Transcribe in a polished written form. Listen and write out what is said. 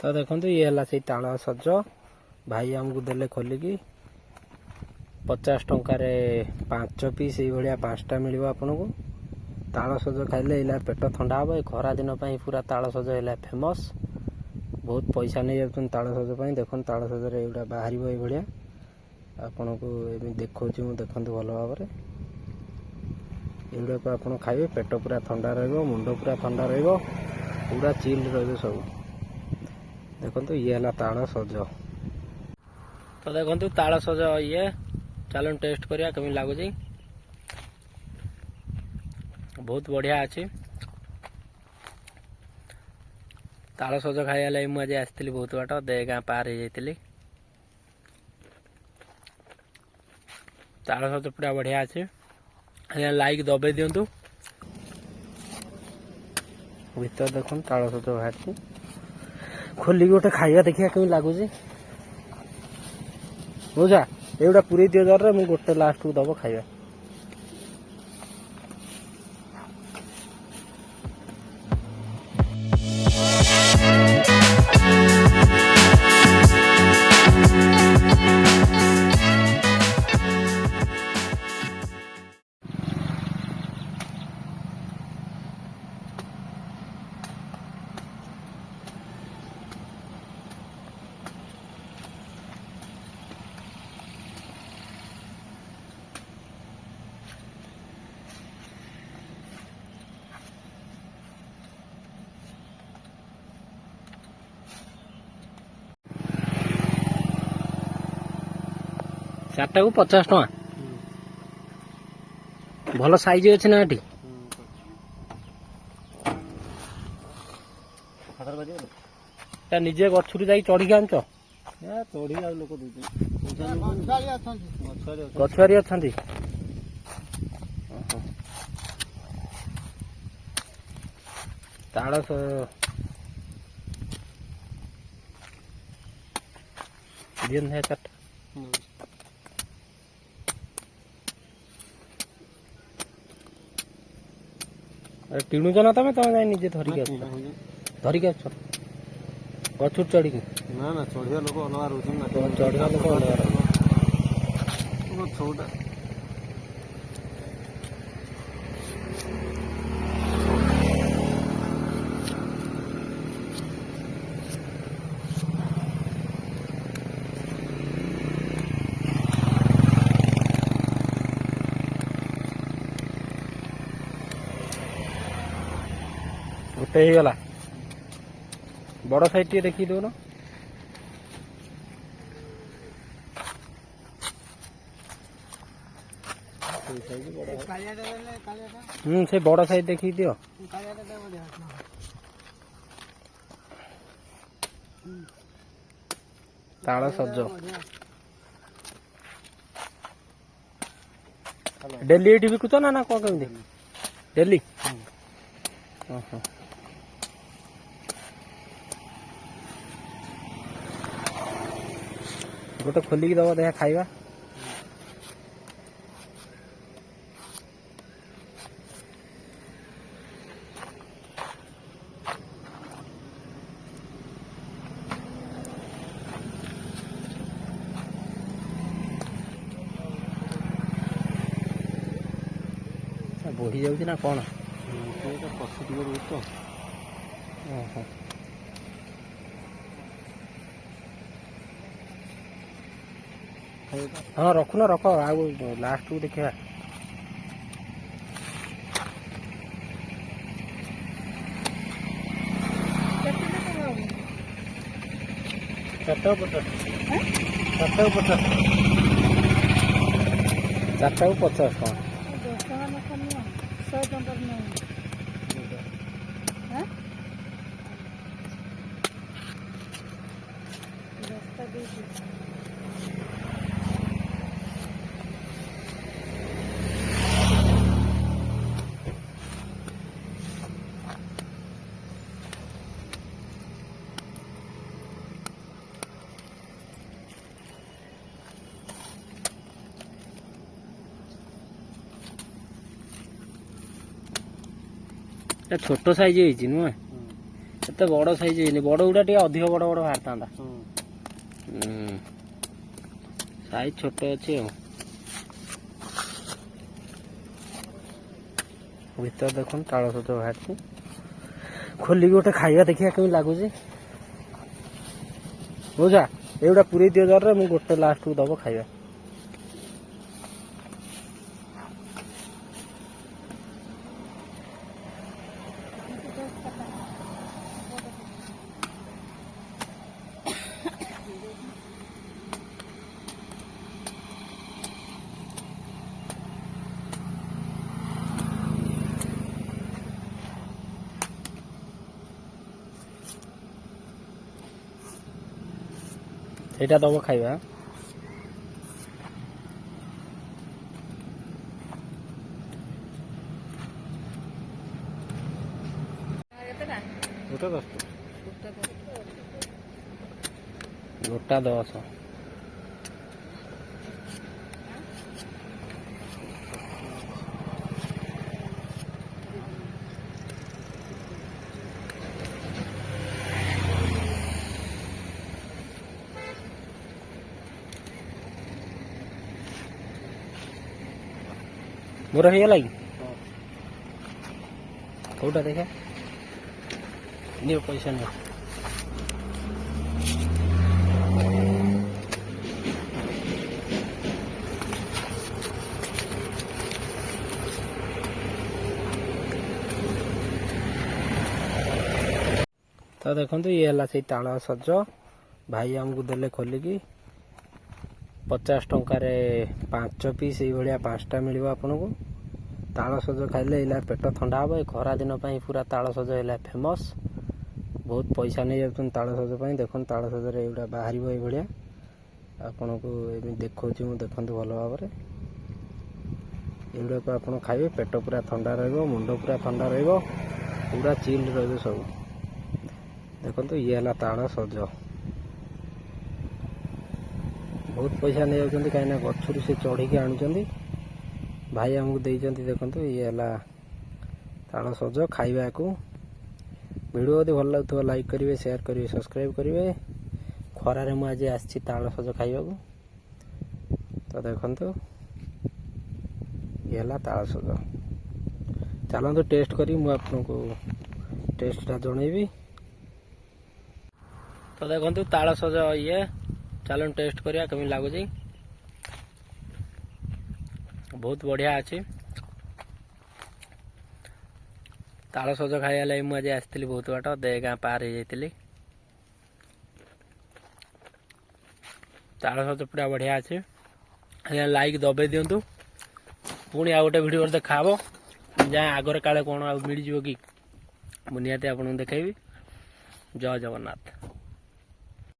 तो देखो ये है से ताल सज भाई आमको देले खोलिकी 50 टंकार 5 पीस ये 5टा मिल आपन को ताल सज खाइले इला पेट ठंडा हे खरा दिन पूरा ताल सज है फेमस बहुत पैसा नहीं जाऊँ ताल सज देखो ताल सज एगुड़ा बाहर ये आपन को देखा देखते भल भाव एगुड़ा को आप खाइए पेट पूरा ठंडा रुंड पूरा ठंडा पूरा चिल सब देखो ये है ताल सज तो देखो ताल सज ये चलो टेस्ट करिया केमी लगुच बहुत बढ़िया अच्छी ताल सज खाइया लगी मुझे आसती बहुत बाट दे गाँ पार हो जाती ताल सज पूरा बढ़िया अच्छे लाइक दबे दिंतु भीतर देख ताल सज बाहर खोलिक गोटे खाइया देखिए केमी लगुच बुझा एगुड़ा पूरे दियो जर मुझे गोटे लास्ट को दब खाइबा चार्टा को 50 टका भल साइज अच्छे ना ये निजे गछुरी जा चढ़ी आनच गछुआरी अच्छा ताड़ दिन है चार्टा अरे किणुच ना तुम तुम जाए निजे धरिक आस गछुर चढ़ी ना ना चढ़िया लोक अलग रोच चढ़िया लोक अलग छौटा गोटे ही गला बड़ साइज टे देखी दो ना से बड़ साइज देखी दियो ताल सज डेली ये बिकुच ना ना कौन कमी डेली गोटे खोलिक दब देखा खाइबा बढ़ी जाऊँ ना कौन पशु टे रोच तो हाँ रखु ना रख आ लास्ट को देखा चार्टा को 50 टका छोट साइज नुह ଏତେ ବଡ଼ ସାଇଜ୍ ହେଇନି, ବଡ଼ ଗୁଡ଼ା ଟିକେ ଅଧିକ ବଡ଼ ବଡ଼ ବାହାରିଥାନ୍ତା। ସାଇଜ୍ ଛୋଟ ଅଛି ଆଉ। ଭିତରେ ଦେଖନ୍ତୁ ତାଳ ସଜ ବାହାରିଛି। ଖୋଲିକି ଗୋଟେ ଖାଇବା ଦେଖିବା କେମିତି ଲାଗୁଛି। ବୁଝା ଏଇଗୁଡ଼ା ପୁରେଇ ଦିଅ ଜରରେ, ମୁଁ ଗୋଟେ ଲାଷ୍ଟକୁ ଦବ ଖାଇବା। ସେଇଟା ଦବ ଖାଇବା। ଗୋଟେ 10 ଟଙ୍କା। ଗୋଟା 10। ମୋର ହେଇଗଲା କି? କୋଉଟା ଦେଖା ନିଅ, ପଇସା ନିଅ। ତ ଦେଖନ୍ତୁ ଇଏ ହେଲା ସେଇ ତାଳ ସଜ, ଭାଇ ଆମକୁ ଦେଲେ ଖୋଲିକି। 50 ଟଙ୍କାରେ 5 ପିସ୍, ଏଇଭଳିଆ 5ଟା ମିଳିବ ଆପଣଙ୍କୁ। ତାଳ ସଜ ଖାଇଲେ ଏଇଲା ପେଟ ଥଣ୍ଡା ହେବ। ଏ ଖରା ଦିନ ପାଇଁ ପୁରା ତାଳ ସଜ ଏଇଲା ଫେମସ୍। ବହୁତ ପଇସା ନେଇଯାଉଛନ୍ତି ତାଳ ସଜ ପାଇଁ। ଦେଖନ୍ତୁ ତାଳ ସଜରେ ଏଇଗୁଡ଼ା ବାହାରିବ ଏଇଭଳିଆ। ଆପଣଙ୍କୁ ଏମିତି ଦେଖାଉଛି ମୁଁ, ଦେଖନ୍ତୁ ଭଲ ଭାବରେ। ଏଗୁଡ଼ାକୁ ଆପଣ ଖାଇବେ, ପେଟ ପୁରା ଥଣ୍ଡା ରହିବ, ମୁଣ୍ଡ ପୁରା ଥଣ୍ଡା ରହିବ, ପୁରା ଚିଲ୍ ରହିବ ସବୁ। ଦେଖନ୍ତୁ ଇଏ ହେଲା ତାଳ ସଜ। ବହୁତ ପଇସା ନେଇଯାଉଛନ୍ତି, କାହିଁକିନା ଗଛରୁ ସେ ଚଢ଼ିକି ଆଣୁଛନ୍ତି। ଭାଇ ଆମକୁ ଦେଇଛନ୍ତି। ଦେଖନ୍ତୁ ଇଏ ହେଲା ତାଳ ସଜ ଖାଇବାକୁ। ଭିଡ଼ିଓ ଯଦି ଭଲ ଲାଗୁଥିବ ଲାଇକ୍ କରିବେ, ସେୟାର କରିବେ, ସବସ୍କ୍ରାଇବ୍ କରିବେ। ଖରାରେ ମୁଁ ଆଜି ଆସିଛି ତାଳ ସଜ ଖାଇବାକୁ। ତ ଦେଖନ୍ତୁ ଇଏ ହେଲା ତାଳ ସଜ। ଚାଲନ୍ତୁ ଟେଷ୍ଟ କରି ମୁଁ ଆପଣଙ୍କୁ ଟେଷ୍ଟଟା ଜଣେଇବି। ତ ଦେଖନ୍ତୁ ତାଳ ସଜ ଇଏ, ଚାଲନ୍ତୁ ଟେଷ୍ଟ କରିବା କେମିତି ଲାଗୁଛି। ବହୁତ ବଢ଼ିଆ ଅଛି। ତାଳ ସଜ ଖାଇବା ଲାଗି ମୁଁ ଆଜି ଆସିଥିଲି ବହୁତ ବାଟ, ଗାଁ ପାର ହେଇଯାଇଥିଲି। ତାଳ ସଜ ପୁରା ବଢ଼ିଆ ଅଛି। ଆଜ୍ଞା ଲାଇକ୍ ଦବେଇ ଦିଅନ୍ତୁ। ପୁଣି ଆଉ ଗୋଟେ ଭିଡ଼ିଓରେ ଦେଖାହେବ। ଯାଏ ଆଗରେ କାଳେ କ'ଣ ଆଉ ମିଳିଯିବ କି, ମୁଁ ନିହାତି ଆପଣଙ୍କୁ ଦେଖେଇବି। ଜୟ ଜଗନ୍ନାଥ।